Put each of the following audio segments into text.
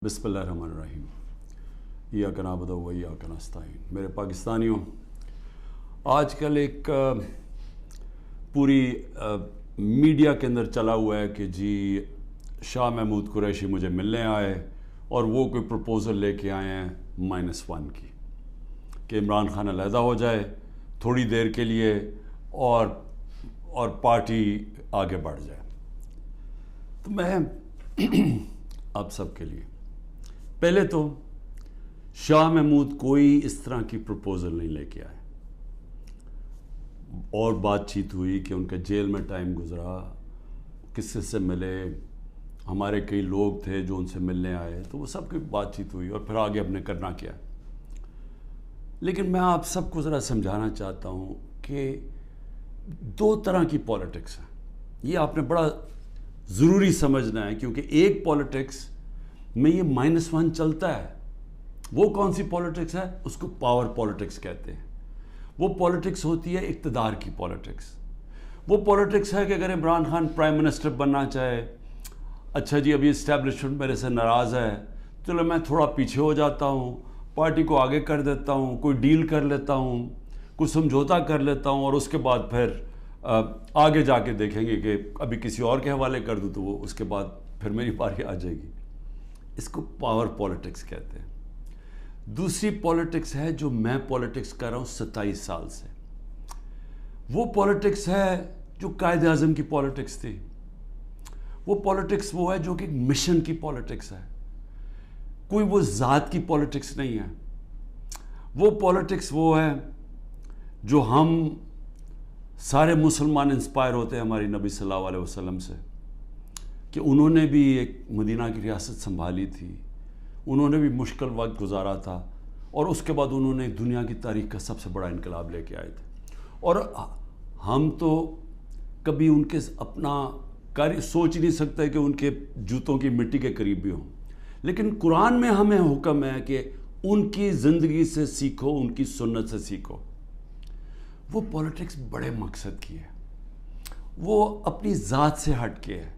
بسم اللہ الرحمن الرحیم ایاک نعبد و ایاک نستعین۔ میرے پاکستانیوں، آج کل ایک پوری میڈیا کے اندر چلا ہوا ہے کہ جی شاہ محمود قریشی مجھے ملنے آئے اور وہ کوئی پروپوزل لے کے آئے ہیں -1 کی کہ عمران خان علیحدہ ہو جائے تھوڑی دیر کے لیے اور پارٹی آگے بڑھ جائے۔ تو میں آپ سب کے لیے پہلے تو شاہ محمود کوئی اس طرح کی پروپوزل نہیں لے کے آئے، اور بات چیت ہوئی کہ ان کا جیل میں ٹائم گزرا، کس سے ملے، ہمارے کئی لوگ تھے جو ان سے ملنے آئے، تو وہ سب کی بات چیت ہوئی اور پھر آگے ہم نے کرنا کیا۔ لیکن میں آپ سب کو ذرا سمجھانا چاہتا ہوں کہ 2 طرح کی پالیٹکس ہیں، یہ آپ نے بڑا ضروری سمجھنا ہے، کیونکہ ایک پالیٹکس میں یہ -1 چلتا ہے۔ وہ کون سی پالیٹکس ہے؟ اس کو پاور پالیٹکس کہتے ہیں۔ وہ پالیٹکس ہوتی ہے اقتدار کی پالیٹکس۔ وہ پالیٹکس ہے کہ اگر عمران خان پرائم منسٹر بننا چاہے، اچھا جی ابھی اسٹیبلشمنٹ میرے سے ناراض ہے، چلو میں تھوڑا پیچھے ہو جاتا ہوں، پارٹی کو آگے کر دیتا ہوں، کوئی ڈیل کر لیتا ہوں، کوئی سمجھوتا کر لیتا ہوں، اور اس کے بعد پھر آگے جا کے دیکھیں گے کہ ابھی کسی اور کے حوالے کر دوں تو وہ اس کے بعد پھر میری باری آ جائے گی۔ اس کو پاور پالیٹکس کہتے ہیں۔ دوسری پالیٹکس ہے جو میں پالیٹکس کر رہا ہوں 27 سال سے، وہ پالیٹکس ہے جو قائد اعظم کی پالیٹکس تھی۔ وہ پالیٹکس وہ ہے جو کہ مشن کی پالیٹکس ہے، کوئی وہ ذات کی پالیٹکس نہیں ہے۔ وہ پالیٹکس وہ ہے جو ہم سارے مسلمان انسپائر ہوتے ہیں ہماری نبی صلی اللہ علیہ وسلم سے، کہ انہوں نے بھی ایک مدینہ کی ریاست سنبھالی تھی، انہوں نے بھی مشکل وقت گزارا تھا، اور اس کے بعد انہوں نے دنیا کی تاریخ کا سب سے بڑا انقلاب لے کے آئے تھے۔ اور ہم تو کبھی ان کے اپنا سوچ نہیں سکتے کہ ان کے جوتوں کی مٹی کے قریب بھی ہوں، لیکن قرآن میں ہمیں حکم ہے کہ ان کی زندگی سے سیکھو، ان کی سنت سے سیکھو۔ وہ پالیٹکس بڑے مقصد کی ہے، وہ اپنی ذات سے ہٹ کے ہے،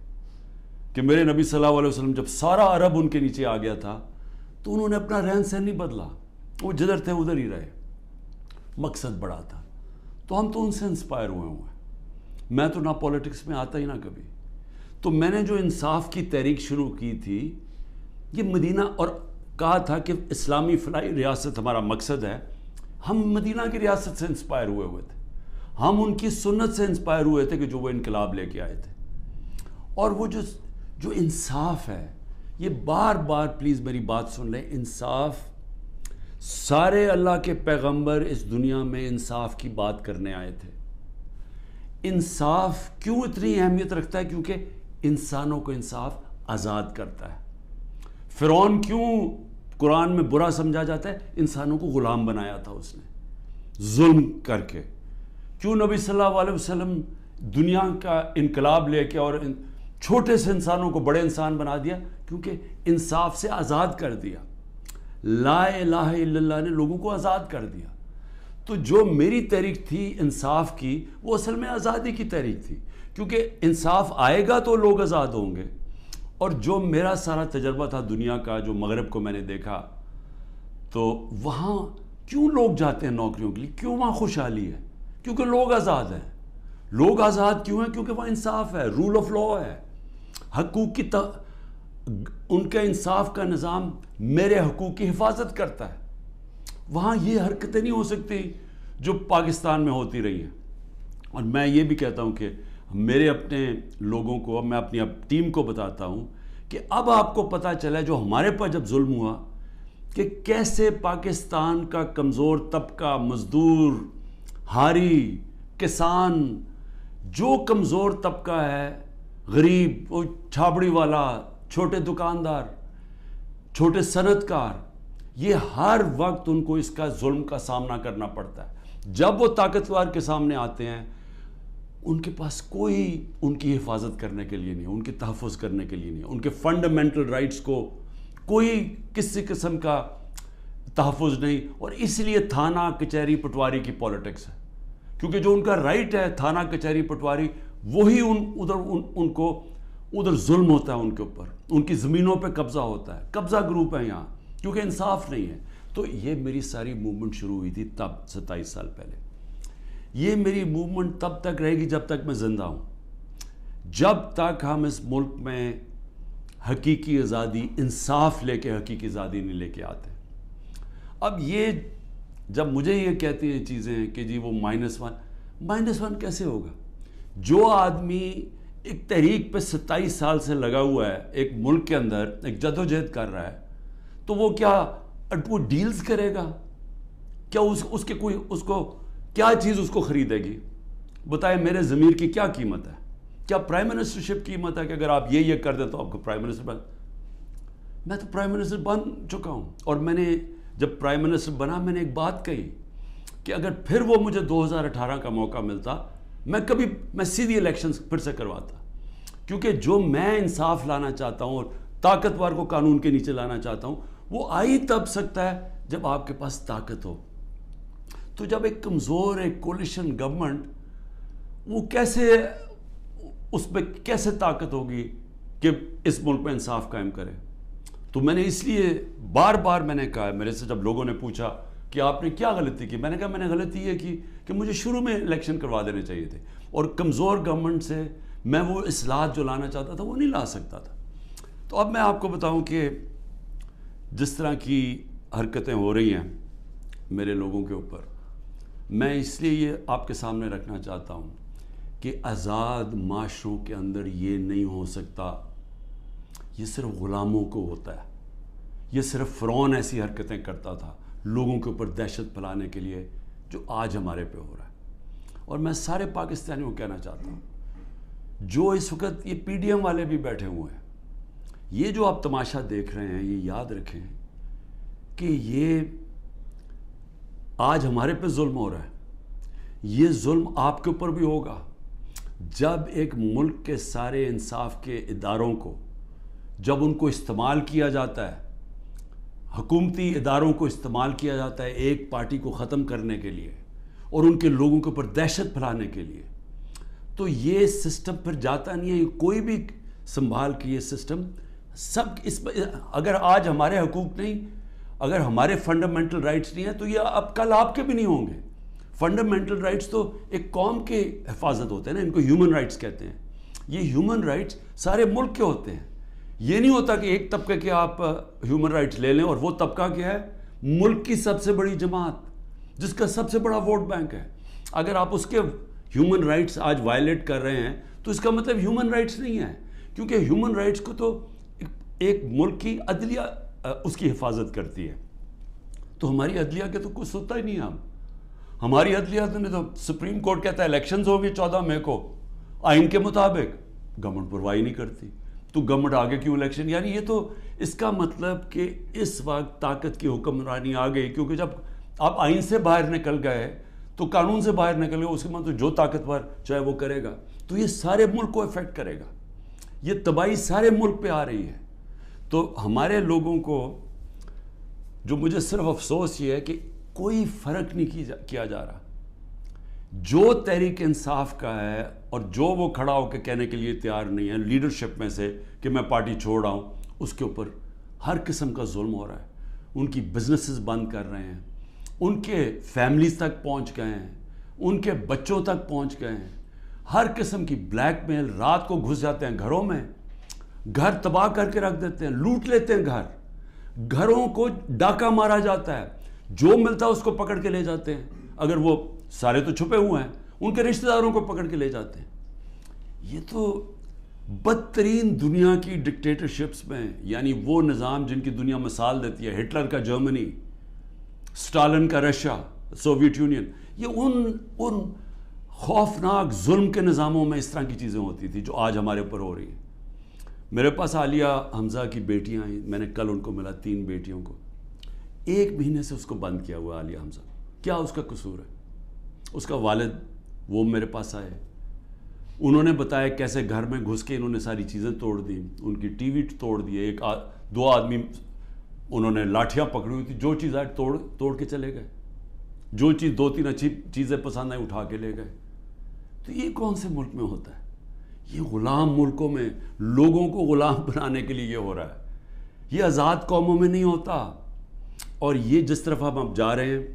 کہ میرے نبی صلی اللہ علیہ وسلم جب سارا عرب ان کے نیچے آ گیا تھا تو انہوں نے اپنا رہن سہن نہیں بدلا، وہ جدھر تھے ادھر ہی رہے، مقصد بڑا تھا۔ تو ہم تو ان سے انسپائر ہوئے ہیں۔ میں تو نہ پالیٹکس میں آتا ہی نہ کبھی، تو میں نے جو انصاف کی تحریک شروع کی تھی، یہ مدینہ، اور کہا تھا کہ اسلامی فلاحی ریاست ہمارا مقصد ہے۔ ہم مدینہ کی ریاست سے انسپائر ہوئے تھے، ہم ان کی سنت سے انسپائر ہوئے تھے کہ جو وہ انقلاب لے کے آئے تھے۔ اور وہ جو انصاف ہے، یہ بار بار پلیز میری بات سن لیں، انصاف، سارے اللہ کے پیغمبر اس دنیا میں انصاف کی بات کرنے آئے تھے۔ انصاف کیوں اتنی اہمیت رکھتا ہے؟ کیونکہ انسانوں کو انصاف آزاد کرتا ہے۔ فرعون کیوں قرآن میں برا سمجھا جاتا ہے؟ انسانوں کو غلام بنایا تھا اس نے ظلم کر کے۔ کیوں نبی صلی اللہ علیہ وسلم دنیا کا انقلاب لے کے اور چھوٹے سے انسانوں کو بڑے انسان بنا دیا؟ کیونکہ انصاف سے آزاد کر دیا۔ لا الہ الا اللہ نے لوگوں کو آزاد کر دیا۔ تو جو میری تحریک تھی انصاف کی، وہ اصل میں آزادی کی تحریک تھی، کیونکہ انصاف آئے گا تو لوگ آزاد ہوں گے۔ اور جو میرا سارا تجربہ تھا دنیا کا، جو مغرب کو میں نے دیکھا، تو وہاں کیوں لوگ جاتے ہیں نوکریوں کے لیے؟ کیوں وہاں خوشحالی ہے؟ کیونکہ لوگ آزاد ہیں۔ لوگ آزاد کیوں ہیں؟ کیونکہ وہاں انصاف ہے، رول آف لا ہے، حقوق کی ان کا انصاف کا نظام میرے حقوق کی حفاظت کرتا ہے۔ وہاں یہ حرکتیں نہیں ہو سکتی جو پاکستان میں ہوتی رہی ہیں۔ اور میں یہ بھی کہتا ہوں کہ میرے اپنے لوگوں کو، میں اپنی ٹیم کو بتاتا ہوں کہ اب آپ کو پتہ چلا جو ہمارے پر جب ظلم ہوا، کہ کیسے پاکستان کا کمزور طبقہ، مزدور، ہاری، کسان، جو کمزور طبقہ ہے، غریب، وہ چھابڑی والا، چھوٹے دکاندار، چھوٹے صنعت کار، یہ ہر وقت ان کو اس کا ظلم کا سامنا کرنا پڑتا ہے۔ جب وہ طاقتور کے سامنے آتے ہیں، ان کے پاس کوئی ان کی حفاظت کرنے کے لیے نہیں، ان کے تحفظ کرنے کے لیے نہیں، ان کے فنڈامنٹل رائٹس کو کوئی کسی قسم کا تحفظ نہیں۔ اور اس لیے تھانہ کچہری پٹواری کی پالیٹکس ہے، کیونکہ جو ان کا رائٹ ہے تھانہ کچہری پٹواری، وہی ان کو ادھر ظلم ہوتا ہے ان کے اوپر، ان کی زمینوں پہ قبضہ ہوتا ہے، قبضہ گروپ ہے یہاں، کیونکہ انصاف نہیں ہے. تو یہ میری ساری موومنٹ شروع ہوئی تھی تب 27 سال پہلے. یہ میری موومنٹ تب تک رہے گی جب تک میں زندہ ہوں، جب تک ہم اس ملک میں حقیقی آزادی، انصاف لے کے حقیقی آزادی نہیں لے کے آتے. اب یہ جب مجھے یہ کہتی ہیں چیزیں کہ جی وہ -1 کیسے ہوگا؟ جو آدمی ایک تحریک پہ 27 سال سے لگا ہوا ہے، ایک ملک کے اندر ایک جدوجہد کر رہا ہے، تو وہ کیا وہ ڈیلز کرے گا؟ کیا اس کو کیا چیز اس کو خریدے گی؟ بتائیں میرے ضمیر کی کیا قیمت ہے؟ کیا پرائم منسٹرشپ قیمت ہے کہ اگر آپ یہ کر دیں تو آپ کو پرائم منسٹر میں تو پرائم منسٹر بن چکا ہوں. اور میں نے جب پرائم منسٹر بنا میں نے ایک بات کہی کہ اگر پھر وہ مجھے 2018 کا موقع ملتا میں سیدھی الیکشن پھر سے کرواتا، کیونکہ جو میں انصاف لانا چاہتا ہوں اور طاقتور کو قانون کے نیچے لانا چاہتا ہوں وہ آئی تب سکتا ہے جب آپ کے پاس طاقت ہو. تو جب ایک کمزور ایک کولیشن گورنمنٹ، وہ اس پہ کیسے طاقت ہوگی کہ اس ملک میں انصاف قائم کرے؟ تو میں نے اس لیے بار بار میں نے کہا، میرے سے جب لوگوں نے پوچھا کہ آپ نے کیا غلطی کی، میں نے کہا میں نے غلطی یہ کی کہ مجھے شروع میں الیکشن کروا دینے چاہیے تھے، اور کمزور گورنمنٹ سے میں وہ اصلاحات جو لانا چاہتا تھا وہ نہیں لا سکتا تھا. تو اب میں آپ کو بتاؤں کہ جس طرح کی حرکتیں ہو رہی ہیں میرے لوگوں کے اوپر، میں اس لیے یہ آپ کے سامنے رکھنا چاہتا ہوں کہ آزاد معاشروں کے اندر یہ نہیں ہو سکتا. یہ صرف غلاموں کو ہوتا ہے. یہ صرف فرعون ایسی حرکتیں کرتا تھا لوگوں کے اوپر دہشت پھیلانے کے لیے، جو آج ہمارے پہ ہو رہا ہے. اور میں سارے پاکستانیوں کو کہنا چاہتا ہوں، جو اس وقت یہ پی ڈی ایم والے بھی بیٹھے ہوئے ہیں، یہ جو آپ تماشا دیکھ رہے ہیں، یہ یاد رکھیں کہ یہ آج ہمارے پہ ظلم ہو رہا ہے، یہ ظلم آپ کے اوپر بھی ہوگا جب ایک ملک کے سارے انصاف کے اداروں کو، جب ان کو استعمال کیا جاتا ہے، حکومتی اداروں کو استعمال کیا جاتا ہے ایک پارٹی کو ختم کرنے کے لیے اور ان کے لوگوں کے اوپر دہشت پھیلانے کے لیے. تو یہ سسٹم پھر جاتا نہیں ہے، کوئی بھی سنبھال کے یہ سسٹم اگر آج ہمارے حقوق نہیں، اگر ہمارے فنڈامنٹل رائٹس نہیں ہیں تو یہ اب کل آپ کے بھی نہیں ہوں گے. فنڈامنٹل رائٹس تو ایک قوم کے حفاظت ہوتے ہیں نا، ان کو ہیومن رائٹس کہتے ہیں. یہ ہیومن رائٹس سارے ملک کے ہوتے ہیں. یہ نہیں ہوتا کہ ایک طبقے کے آپ ہیومن رائٹس لے لیں اور وہ طبقہ کیا ہے؟ ملک کی سب سے بڑی جماعت جس کا سب سے بڑا ووٹ بینک ہے. اگر آپ اس کے ہیومن رائٹس آج وائلیٹ کر رہے ہیں تو اس کا مطلب ہیومن رائٹس نہیں ہے، کیونکہ ہیومن رائٹس کو تو ایک ملک کی عدلیہ اس کی حفاظت کرتی ہے. تو ہماری عدلیہ کے تو کچھ سنتا ہی نہیں. ہماری عدلیہ نے تو سپریم کورٹ کہتا ہے الیکشنز ہوں گی 14 مئی کو آئین کے مطابق، گورنمنٹ پرواہی نہیں کرتی. تو گورنمنٹ آگے کیوں الیکشن؟ یعنی یہ تو اس کا مطلب کہ اس وقت طاقت کی حکمرانی آ گئی، کیونکہ جب آپ آئین سے باہر نکل گئے تو قانون سے باہر نکل گئے، اس کے مطلب جو طاقتور چاہے وہ کرے گا. تو یہ سارے ملک کو افیکٹ کرے گا، یہ تباہی سارے ملک پہ آ رہی ہے. تو ہمارے لوگوں کو جو مجھے صرف افسوس یہ ہے کہ کوئی فرق نہیں کیا جا رہا. جو تحریک انصاف کا ہے اور جو وہ کھڑا ہو کے کہنے کے لیے تیار نہیں ہے لیڈرشپ میں سے کہ میں پارٹی چھوڑ رہا ہوں، اس کے اوپر ہر قسم کا ظلم ہو رہا ہے. ان کی بزنسز بند کر رہے ہیں، ان کے فیملیز تک پہنچ گئے ہیں، ان کے بچوں تک پہنچ گئے ہیں. ہر قسم کی بلیک میل، رات کو گھس جاتے ہیں گھروں میں، گھر تباہ کر کے رکھ دیتے ہیں، لوٹ لیتے ہیں گھروں کو ڈاکہ مارا جاتا ہے، جو ملتا ہے اس کو پکڑ کے لے جاتے ہیں. اگر وہ سارے تو چھپے ہوئے ہیں، ان کے رشتہ داروں کو پکڑ کے لے جاتے ہیں. یہ تو بدترین دنیا کی ڈکٹیٹرشپس میں، یعنی وہ نظام جن کی دنیا مثال دیتی ہے، ہٹلر کا جرمنی، اسٹالن کا رشیا، سوویت یونین، یہ ان خوفناک ظلم کے نظاموں میں اس طرح کی چیزیں ہوتی تھی جو آج ہمارے اوپر ہو رہی ہیں. میرے پاس عالیہ حمزہ کی بیٹیاں ہیں، میں نے کل ان کو ملا، 3 بیٹیوں کو. 1 مہینے سے اس کو بند کیا ہوا عالیہ حمزہ. کیا اس کا قصور ہے؟ اس کا والد وہ میرے پاس آئے، انہوں نے بتایا کیسے گھر میں گھس کے انہوں نے ساری چیزیں توڑ دی، ان کی ٹی وی توڑ دیے، 2 آدمی انہوں نے لاٹھیاں پکڑی ہوئی تھی، جو چیز آئے توڑ کے چلے گئے، جو چیز 2-3 اچھی چیزیں پسند آئیں اٹھا کے لے گئے. تو یہ کون سے ملک میں ہوتا ہے؟ یہ غلام ملکوں میں لوگوں کو غلام بنانے کے لیے یہ ہو رہا ہے. یہ آزاد قوموں میں نہیں ہوتا. اور یہ جس طرف ہم اب جا رہے ہیں,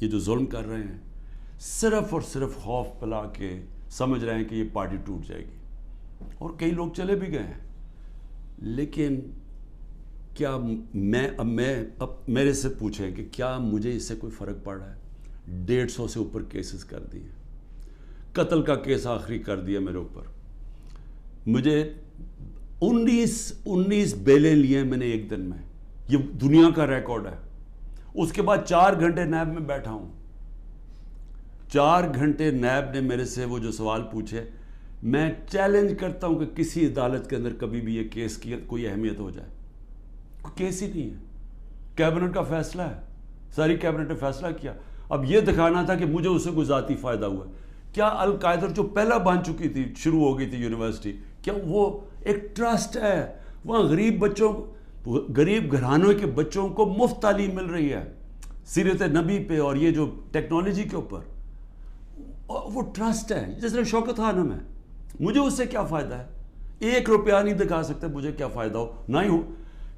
یہ جو ظلم کر رہے ہیں, صرف اور صرف خوف پلا کے سمجھ رہے ہیں کہ یہ پارٹی ٹوٹ جائے گی. اور کئی لوگ چلے بھی گئے ہیں. لیکن کیا اب میرے سے پوچھیں کہ کیا مجھے اس سے کوئی فرق پڑ رہا ہے؟ 150 سے اوپر کیسز کر دیے, قتل کا کیس آخری کر دیا میرے اوپر. مجھے 19 بیلیں لیے میں نے ایک دن میں. یہ دنیا کا ریکارڈ ہے. اس کے بعد 4 گھنٹے نیب میں بیٹھا ہوں. 4 گھنٹے نیب نے میرے سے وہ جو سوال پوچھے, میں چیلنج کرتا ہوں کہ کسی عدالت کے اندر کبھی بھی یہ کیس کی کوئی اہمیت ہو جائے. کوئی کیس ہی نہیں ہے. کیبنٹ کا فیصلہ ہے, ساری کیبنٹ نے فیصلہ کیا. اب یہ دکھانا تھا کہ مجھے اس سے کوئی ذاتی فائدہ ہوا. کیا القاعدہ جو پہلا بن چکی تھی, شروع ہو گئی تھی یونیورسٹی, کیا وہ ایک ٹرسٹ ہے؟ وہاں غریب گھرانوں کے بچوں کو مفت تعلیم مل رہی ہے سیرت نبی پہ اور یہ جو ٹیکنالوجی کے اوپر. وہ ٹرسٹ ہے. جس طرح شوکت خانم ہے, مجھے اس سے کیا فائدہ ہے؟ 1 روپیہ نہیں دکھا سکتے مجھے کیا فائدہ ہو. نہ ہی ہو,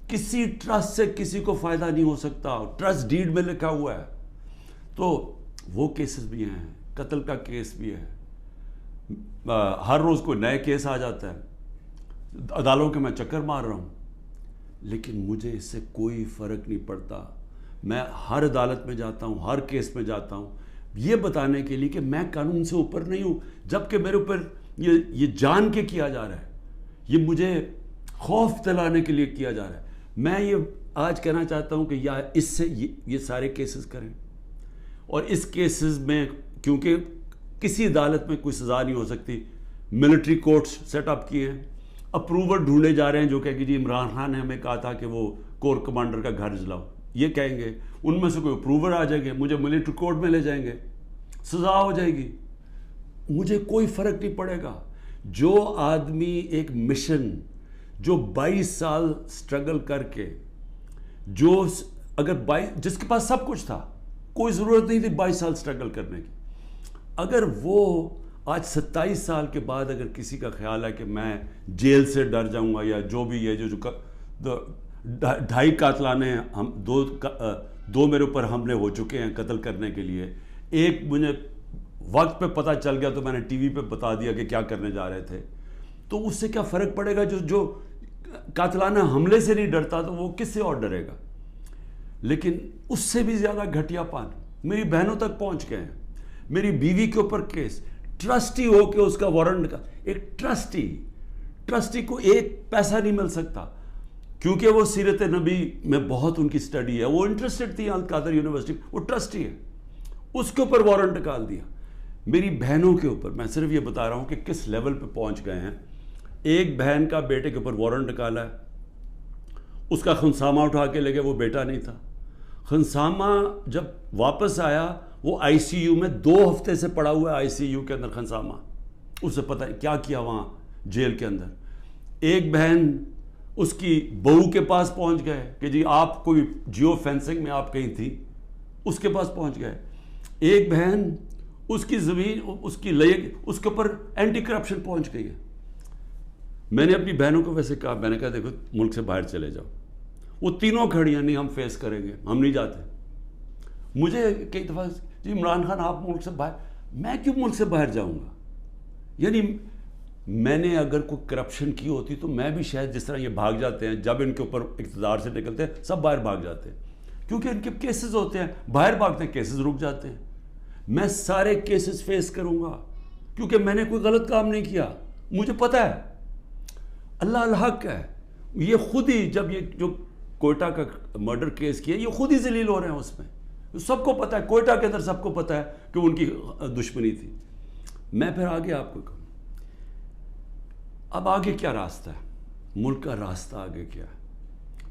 کسی ٹرسٹ سے کسی کو فائدہ نہیں ہو سکتا. ٹرسٹ ڈیڈ میں لکھا ہوا ہے. تو وہ کیسز بھی ہیں, قتل کا کیس بھی ہے. ہر روز کوئی نئے کیس آ جاتا ہے. عدالتوں کے میں چکر مار رہا ہوں, لیکن مجھے اس سے کوئی فرق نہیں پڑتا. میں ہر عدالت میں جاتا ہوں, ہر کیس میں جاتا ہوں, یہ بتانے کے لیے کہ میں قانون سے اوپر نہیں ہوں. جبکہ میرے اوپر یہ جان کے کیا جا رہا ہے, یہ مجھے خوف دلانے کے لیے کیا جا رہا ہے. میں یہ آج کہنا چاہتا ہوں کہ یا اس سے یہ سارے کیسز کریں, اور اس کیسز میں کیونکہ کسی عدالت میں کوئی سزا نہیں ہو سکتی, ملٹری کورٹس سیٹ اپ کیے ہیں. اپروور ڈھونڈے جا رہے ہیں جو کہ جی عمران خان نے ہمیں کہا تھا کہ وہ کور کمانڈر کا گھر جلاؤ. یہ کہیں گے, ان میں سے کوئی اپروور آ جائیں گے, مجھے ملٹری کورٹ میں لے جائیں گے, سزا ہو جائے گی. مجھے کوئی فرق نہیں پڑے گا. جو آدمی ایک مشن, جو 22 سال سٹرگل کر کے, جو اگر جس کے پاس سب کچھ تھا, کوئی ضرورت نہیں تھی 22 سال سٹرگل کرنے کی, اگر وہ آج 27 سال کے بعد اگر کسی کا خیال ہے کہ میں جیل سے ڈر جاؤں گا, یا جو بھی ہے, جو 2.5 قاتلانے ہم 2 میرے اوپر حملے ہو چکے ہیں قتل کرنے کے لیے, ایک مجھے وقت پہ پتہ چل گیا تو میں نے ٹی وی پہ بتا دیا کہ کیا کرنے جا رہے تھے, تو اس سے کیا فرق پڑے گا؟ جو قاتلانہ حملے سے نہیں ڈرتا تو وہ کس سے اور ڈرے گا؟ لیکن اس سے بھی زیادہ گھٹیا پان میری بہنوں تک پہنچ گئے ہیں. میری بیوی کے اوپر کیس, ٹرسٹی ہو کے اس کا وارنٹ کا, ایک ٹرسٹی کو 1 پیسہ نہیں مل سکتا, کیونکہ وہ سیرت نبی میں بہت ان کی سٹڈی ہے, وہ انٹرسٹڈ تھی القادر یونیورسٹی, وہ ٹرسٹی ہے, اس کے اوپر وارنٹ نکال دیا. میری بہنوں کے اوپر, میں صرف یہ بتا رہا ہوں کہ کس لیول پہ پہنچ گئے ہیں. ایک بہن کا بیٹے کے اوپر وارنٹ نکالا ہے, اس کا خنسامہ اٹھا کے لے گئے, وہ بیٹا نہیں تھا. خنسامہ جب واپس آیا, وہ آئی سی یو میں 2 ہفتے سے پڑا ہوا ہے, آئی سی یو کے اندر خنسامہ. اسے پتہ ہے کیا کیا وہاں جیل کے اندر. ایک بہن اس کی بہو کے پاس پہنچ گئے کہ جی آپ کوئی جیو فینسنگ میں آپ کہیں تھی, اس کے پاس پہنچ گئے. ایک بہن اس کی زمین, اس کی اس کے اوپر اینٹی کرپشن پہنچ گئی ہے. میں نے اپنی بہنوں کو ویسے کہا, میں نے کہا دیکھو ملک سے باہر چلے جاؤ. وہ تینوں کھڑی ہیں, نہیں ہم فیس کریں گے, ہم نہیں جاتے. مجھے کئی دفعہ جی عمران خان آپ ملک سے باہر, میں کیوں ملک سے باہر جاؤں گا؟ یعنی میں نے اگر کوئی کرپشن کی ہوتی تو میں بھی شاید, جس طرح یہ بھاگ جاتے ہیں جب ان کے اوپر اقتدار سے نکلتے ہیں, سب باہر بھاگ جاتے ہیں کیونکہ ان کے کیسز ہوتے ہیں, باہر بھاگتے ہیں, کیسز رک جاتے ہیں. میں سارے کیسز فیس کروں گا کیونکہ میں نے کوئی غلط کام نہیں کیا. مجھے پتہ ہے اللہ الحق ہے. یہ خود ہی جب یہ جو کوئٹہ کا مرڈر کیس کیا, یہ خود ہی ذلیل ہو رہے ہیں اس میں. سب کو پتہ ہے, کوئٹہ کے اندر سب کو پتہ ہے کہ ان کی دشمنی تھی. میں پھر آگے آپ کو کہوں, اب آگے کیا راستہ ہے, ملک کا راستہ آگے کیا ہے؟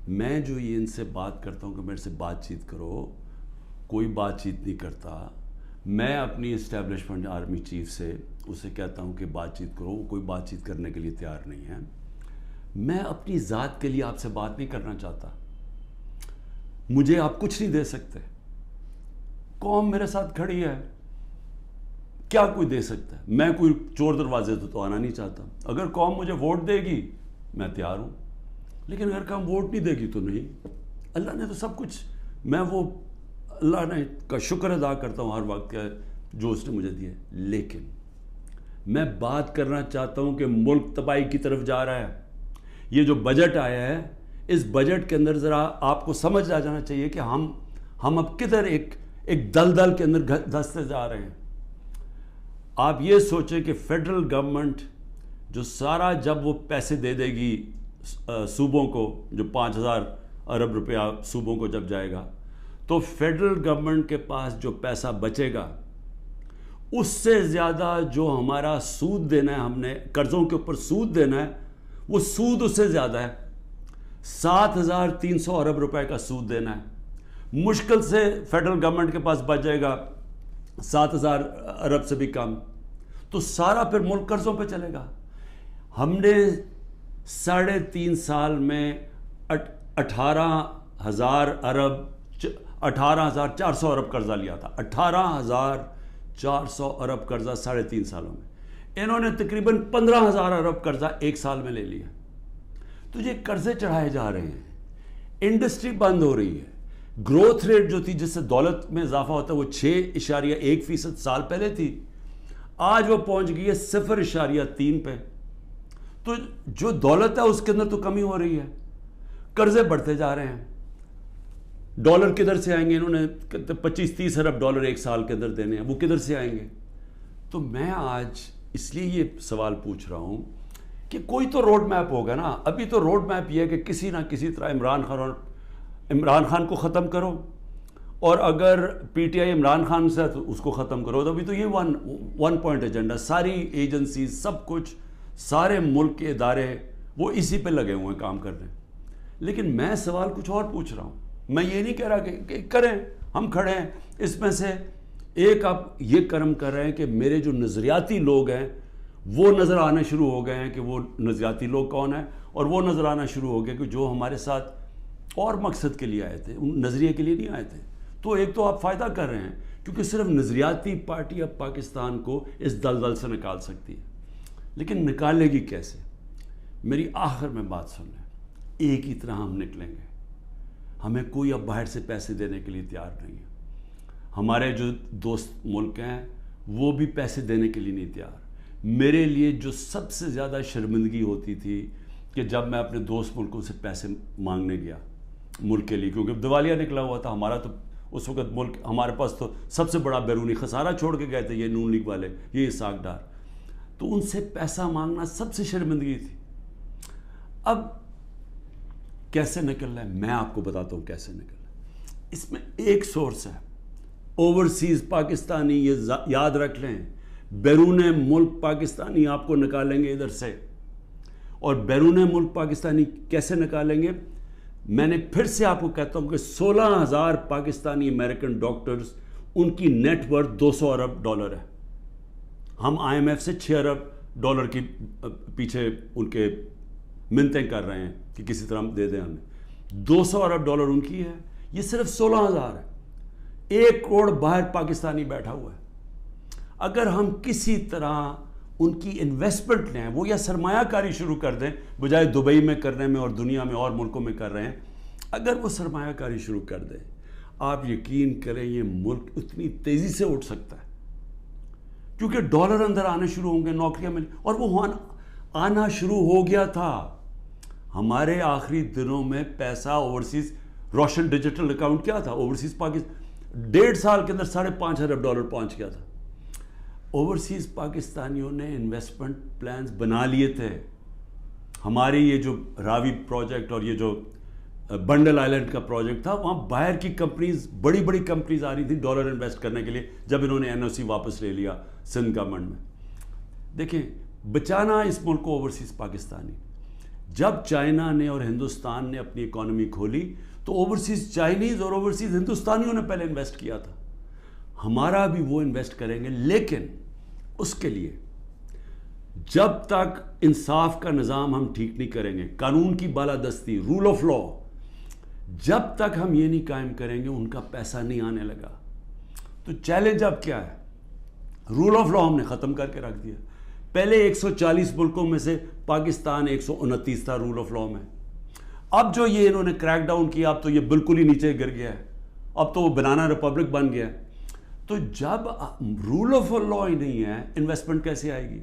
میں جو یہ ان سے بات کرتا ہوں کہ میرے سے بات چیت کرو, کوئی بات چیت نہیں کرتا. میں اپنی اسٹیبلشمنٹ آرمی چیف سے اسے کہتا ہوں کہ بات چیت کرو, وہ کوئی بات چیت کرنے کے لیے تیار نہیں ہے. میں اپنی ذات کے لیے آپ سے بات نہیں کرنا چاہتا. مجھے آپ کچھ نہیں دے سکتے. قوم میرے ساتھ کھڑی ہے, کیا کوئی دے سکتا ہے؟ میں کوئی چور دروازے تو آنا نہیں چاہتا. اگر قوم مجھے ووٹ دے گی میں تیار ہوں، لیکن اگر قوم ووٹ نہیں دے گی تو نہیں. اللہ نے تو سب کچھ، میں وہ اللہ نے کا شکر ادا کرتا ہوں ہر وقت کا جو اس نے مجھے دیا ہے. لیکن میں بات کرنا چاہتا ہوں کہ ملک تباہی کی طرف جا رہا ہے. یہ جو بجٹ آیا ہے، اس بجٹ کے اندر ذرا آپ کو سمجھ آ جانا چاہیے کہ ہم اب کدھر ایک دلدل کے اندر دھستے جا رہے ہیں. آپ یہ سوچیں کہ فیڈرل گورنمنٹ جو سارا جب وہ پیسے دے دے گی صوبوں کو، جو 5,000 ارب روپیہ صوبوں کو جب جائے گا، تو فیڈرل گورنمنٹ کے پاس جو پیسہ بچے گا اس سے زیادہ جو ہمارا سود دینا ہے، ہم نے قرضوں کے اوپر سود دینا ہے، وہ سود اس سے زیادہ ہے. 7,300 ارب روپے کا سود دینا ہے. مشکل سے فیڈرل گورنمنٹ کے پاس بچ جائے گا 7,000 ارب سے بھی کم، تو سارا پھر ملک قرضوں پہ چلے گا. ہم نے 3.5 سال میں 18,000 ارب 18,400 ارب قرضہ لیا تھا. 18,400 ارب قرضہ 3.5 سالوں میں. انہوں نے تقریباً 15,000 ارب قرضہ ایک سال میں لے لیا. تو یہ قرضے چڑھائے جا رہے ہیں، انڈسٹری بند ہو رہی ہے. گروتھ ریٹ جو تھی جس سے دولت میں اضافہ ہوتا ہے وہ 6.1% سال پہلے تھی، آج وہ پہنچ گئی ہے 0.3 پہ. تو جو دولت ہے اس کے اندر تو کمی ہو رہی ہے، قرضے بڑھتے جا رہے ہیں. ڈالر کدھر سے آئیں گے؟ انہوں نے 25-30 ارب ڈالر ایک سال کے اندر دینے ہیں، وہ کدھر سے آئیں گے؟ تو میں آج اس لیے یہ سوال پوچھ رہا ہوں کہ کوئی تو روڈ میپ ہوگا نا. ابھی تو روڈ میپ یہ ہے کہ کسی نہ کسی طرح عمران خان کو ختم کرو، اور اگر P T I Imran Khan سے تو اس کو ختم کرو. تو ابھی تو یہ ون پوائنٹ ایجنڈا، ساری ایجنسیز، سب کچھ، سارے ملک کے ادارے وہ اسی پہ لگے ہوئے ہیں کام کرنے. لیکن میں سوال کچھ اور پوچھ رہا ہوں. میں یہ نہیں کہہ رہا کہ کریں، ہم کھڑے ہیں. اس میں سے ایک آپ یہ کرم کر رہے ہیں کہ میرے جو نظریاتی لوگ ہیں وہ نظر آنا شروع ہو گئے ہیں کہ وہ نظریاتی لوگ کون ہیں، اور وہ نظر آنا شروع ہو گئے کہ جو ہمارے ساتھ اور مقصد کے لیے آئے تھے، ان نظریے کے لیے نہیں آئے تھے. تو ایک تو آپ فائدہ کر رہے ہیں کیونکہ صرف نظریاتی پارٹی اب پاکستان کو اس دلدل سے نکال سکتی ہے. لیکن نکالے گی کیسے؟ میری آخر میں بات سن لیں. ایک ہی طرح ہم نکلیں گے. ہمیں کوئی اب باہر سے پیسے دینے کے لیے تیار نہیں ہے. ہمارے جو دوست ملک ہیں وہ بھی پیسے دینے کے لیے نہیں تیار. میرے لیے جو سب سے زیادہ شرمندگی ہوتی تھی کہ جب میں اپنے دوست ملکوں سے پیسے مانگنے گیا ملک کے لیے، کیونکہ دیوالیہ نکلا ہوا تھا ہمارا. تو اس وقت ملک ہمارے پاس تو سب سے بڑا بیرونی خسارہ چھوڑ کے گئے تھے یہ نون لیگ والے، یہ اسحاق ڈار. تو ان سے پیسہ مانگنا سب سے شرمندگی تھی. اب کیسے نکلنا ہے میں آپ کو بتاتا ہوں کیسے نکلنا ہے. اس میں ایک سورس ہے اوورسیز پاکستانی. یہ یاد رکھ لیں، بیرون ملک پاکستانی آپ کو نکالیں گے ادھر سے. اور بیرون ملک پاکستانی کیسے نکالیں گے؟ میں نے پھر سے آپ کو کہتا ہوں کہ 16,000 پاکستانی امریکن ڈاکٹرز، ان کی نیٹ ورتھ 200 ارب ڈالر ہے. ہم آئی ایم ایف سے 6 ارب ڈالر کی پیچھے ان کے منتیں کر رہے ہیں کہ کسی طرح دے دیں ہمیں. 200 ارب ڈالر ان کی ہے، یہ صرف 16,000 ہے. 1 کروڑ باہر پاکستانی بیٹھا ہوا ہے. اگر ہم کسی طرح ان کی انویسٹمنٹ لیں، وہ یا سرمایہ کاری شروع کر دیں بجائے دبئی میں کرنے میں اور دنیا میں اور ملکوں میں کر رہے ہیں، اگر وہ سرمایہ کاری شروع کر دیں، آپ یقین کریں یہ ملک اتنی تیزی سے اٹھ سکتا ہے کیونکہ ڈالر اندر آنے شروع ہوں گے، نوکریاں ملیں. اور وہ آنا شروع ہو گیا تھا. ہمارے آخری دنوں میں پیسہ اوورسیز، روشن ڈیجیٹل اکاؤنٹ کیا تھا اوورسیز پاکستان 1.5 سال کے اندر 5.5 ارب ڈالر پہنچ گیا تھا. اوورسیز پاکستانیوں نے انویسٹمنٹ پلانز بنا لیے تھے. ہماری یہ جو راوی پروجیکٹ اور یہ جو بنڈل آئلینڈ کا پروجیکٹ تھا، وہاں باہر کی کمپنیز، بڑی بڑی کمپنیز آ رہی تھیں ڈالر انویسٹ کرنے کے لیے جب انہوں نے این او سی واپس لے لیا سندھ گورنمنٹ میں. دیکھیں، بچانا اس ملک کو اوورسیز پاکستانی. جب چائنا نے اور ہندوستان نے اپنی اکانومی کھولی تو اوورسیز چائنیز اور اوورسیز ہندوستانیوں نے پہلے انویسٹ کیا تھا. ہمارا بھی وہ انویسٹ کریں گے، لیکن اس کے لیے جب تک انصاف کا نظام ہم ٹھیک نہیں کریں گے، قانون کی بالادستی، رول آف لا، جب تک ہم یہ نہیں قائم کریں گے ان کا پیسہ نہیں آنے لگا. تو چیلنج اب کیا ہے؟ رول آف لا ہم نے ختم کر کے رکھ دیا. پہلے 140 ملکوں میں سے پاکستان 129 تھا رول آف لا میں. اب جو یہ انہوں نے کریک ڈاؤن کیا اب تو یہ بالکل ہی نیچے گر گیا ہے, اب تو وہ بنانا ریپبلک بن گیا ہے. تو جب رول آف لا ہی نہیں ہے انویسٹمنٹ کیسے آئے گی؟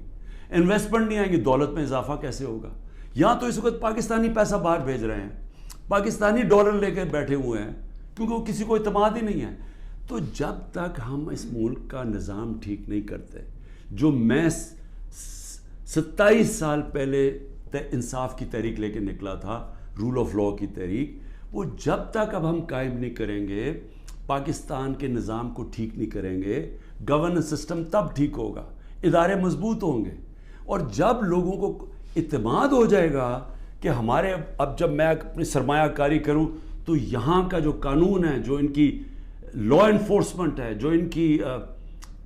انویسٹمنٹ نہیں آئے گی, دولت میں اضافہ کیسے ہوگا؟ یہاں تو اس وقت پاکستانی پیسہ باہر بھیج رہے ہیں, پاکستانی ڈالر لے کے بیٹھے ہوئے ہیں کیونکہ وہ کسی کو اعتماد ہی نہیں ہے. تو جب تک ہم اس ملک کا نظام ٹھیک نہیں کرتے, جو میں 27 سال پہلے انصاف کی تحریک لے کے نکلا تھا, رول آف لا کی تحریک, وہ جب تک اب ہم قائم نہیں کریں گے, پاکستان کے نظام کو ٹھیک نہیں کریں گے, گورننس سسٹم تب ٹھیک ہوگا, ادارے مضبوط ہوں گے. اور جب لوگوں کو اعتماد ہو جائے گا کہ ہمارے اب جب میں اپنی سرمایہ کاری کروں تو یہاں کا جو قانون ہے, جو ان کی لا انفورسمنٹ ہے, جو ان کی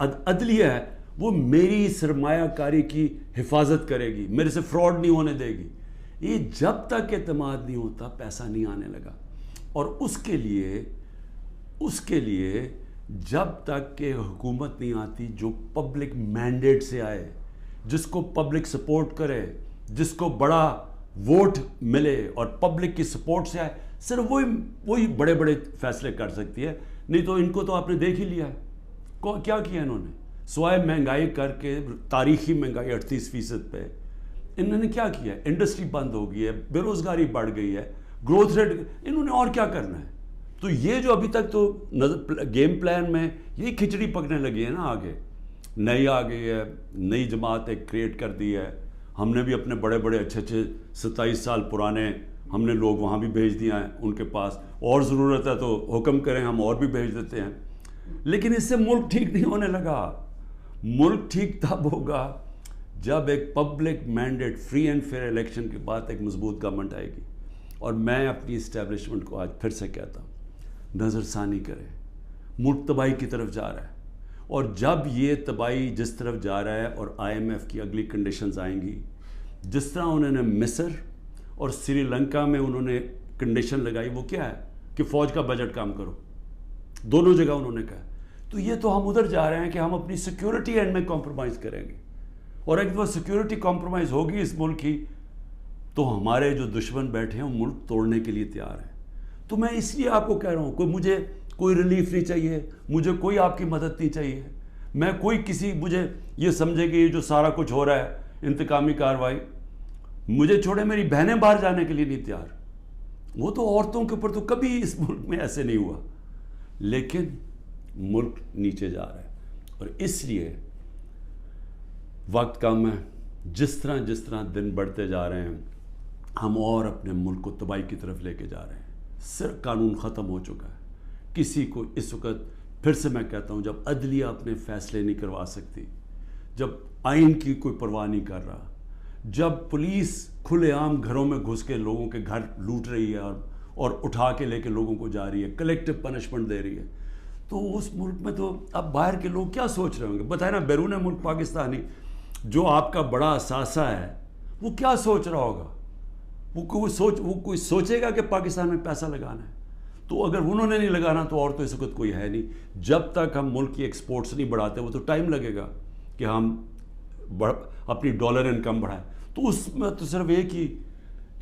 عدلیہ ہے, وہ میری سرمایہ کاری کی حفاظت کرے گی, میرے سے فراڈ نہیں ہونے دے گی. یہ جب تک اعتماد نہیں ہوتا پیسہ نہیں آنے لگا. اور اس کے لیے جب تک کہ حکومت نہیں آتی جو پبلک مینڈیٹ سے آئے, جس کو پبلک سپورٹ کرے, جس کو بڑا ووٹ ملے اور پبلک کی سپورٹ سے آئے, صرف وہی بڑے بڑے فیصلے کر سکتی ہے. نہیں تو ان کو تو آپ نے دیکھ ہی لیا ہے کیا کیا انہوں نے, سوائے مہنگائی کر کے, تاریخی مہنگائی 38% پہ, انہوں نے کیا کیا ہے؟ انڈسٹری بند ہو گئی ہے, بے روزگاری بڑھ گئی ہے, گروتھ ریٹ, انہوں نے اور کیا کرنا ہے؟ تو یہ جو ابھی تک تو گیم پلان میں یہی کھچڑی پکنے لگی ہے نا. آگے نئی آ گئی ہے, نئی جماعت ایک کریٹ کر دی ہے, ہم نے بھی اپنے بڑے بڑے اچھے 27 سال پرانے ہم نے لوگ وہاں بھی بھیج دیا ہیں ان کے پاس, اور ضرورت ہے تو حکم کریں ہم اور بھی بھیج دیتے ہیں. لیکن اس سے ملک ٹھیک نہیں ہونے لگا. ملک ٹھیک تب ہوگا جب ایک public mandate free and fair election کے بعد ایک مضبوط گورنمنٹ آئے گی. اور میں اپنی اسٹیبلشمنٹ کو آج پھر سے کہتا ہوں, نظر ثانی کرے, ملک تباہی کی طرف جا رہا ہے. اور جب یہ تباہی جس طرف جا رہا ہے اور IMF کی اگلی کنڈیشنز آئیں گی, جس طرح انہوں نے مصر اور سری لنکا میں انہوں نے کنڈیشن لگائی, وہ کیا ہے کہ فوج کا بجٹ کام کرو, دونوں جگہ انہوں نے کہا. تو یہ تو ہم ادھر جا رہے ہیں کہ ہم اپنی سیکیورٹی اینڈ میں کمپرومائز کریں گے, اور ایک دفعہ سیکیورٹی کمپرومائز ہوگی اس ملک کی تو ہمارے جو دشمن بیٹھے ہیں وہ ملک توڑنے کے لیے تیار ہیں. تو میں اس لیے آپ کو کہہ رہا ہوں, مجھے کوئی ریلیف نہیں چاہیے, مجھے کوئی آپ کی مدد نہیں چاہیے, میں مجھے یہ سمجھے کہ یہ جو سارا کچھ ہو رہا ہے انتقامی کارروائی, مجھے چھوڑے میری بہنیں باہر جانے کے لیے نہیں تیار. وہ تو عورتوں کے اوپر تو کبھی اس ملک میں ایسے نہیں ہوا, لیکن ملک نیچے جا رہا ہے. اور اس لیے وقت کم ہے, جس طرح دن بڑھتے جا رہے ہیں ہم اور اپنے ملک کو تباہی کی طرف لے کے جا رہے ہیں. صرف قانون ختم ہو چکا ہے. کسی کو اس وقت پھر سے میں کہتا ہوں, جب عدلیہ اپنے فیصلے نہیں کروا سکتی, جب آئین کی کوئی پرواہ نہیں کر رہا, جب پولیس کھلے عام گھروں میں گھس کے لوگوں کے گھر لوٹ رہی ہے اور اٹھا کے لے کے لوگوں کو جا رہی ہے, کلیکٹیو پنشمنٹ دے رہی ہے, تو اس ملک میں تو اب باہر کے لوگ کیا سوچ رہے ہوں گے؟ بتائیں نا, بیرون ملک پاکستانی جو آپ کا بڑا اثاثہ ہے وہ کیا سوچ رہا ہوگا؟ وہ کوئی سوچے گا کہ پاکستان میں پیسہ لگانا ہے؟ تو اگر انہوں نے نہیں لگانا تو اور تو اس وقت کوئی ہے نہیں. جب تک ہم ملک کی ایکسپورٹس نہیں بڑھاتے, وہ تو ٹائم لگے گا کہ ہم اپنی ڈالر انکم بڑھائیں. تو اس میں تو صرف ایک ہی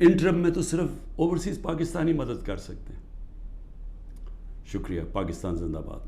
انٹرم میں تو صرف اوورسیز پاکستانی مدد کر سکتے ہیں. شکریہ. پاکستان زندہ باد.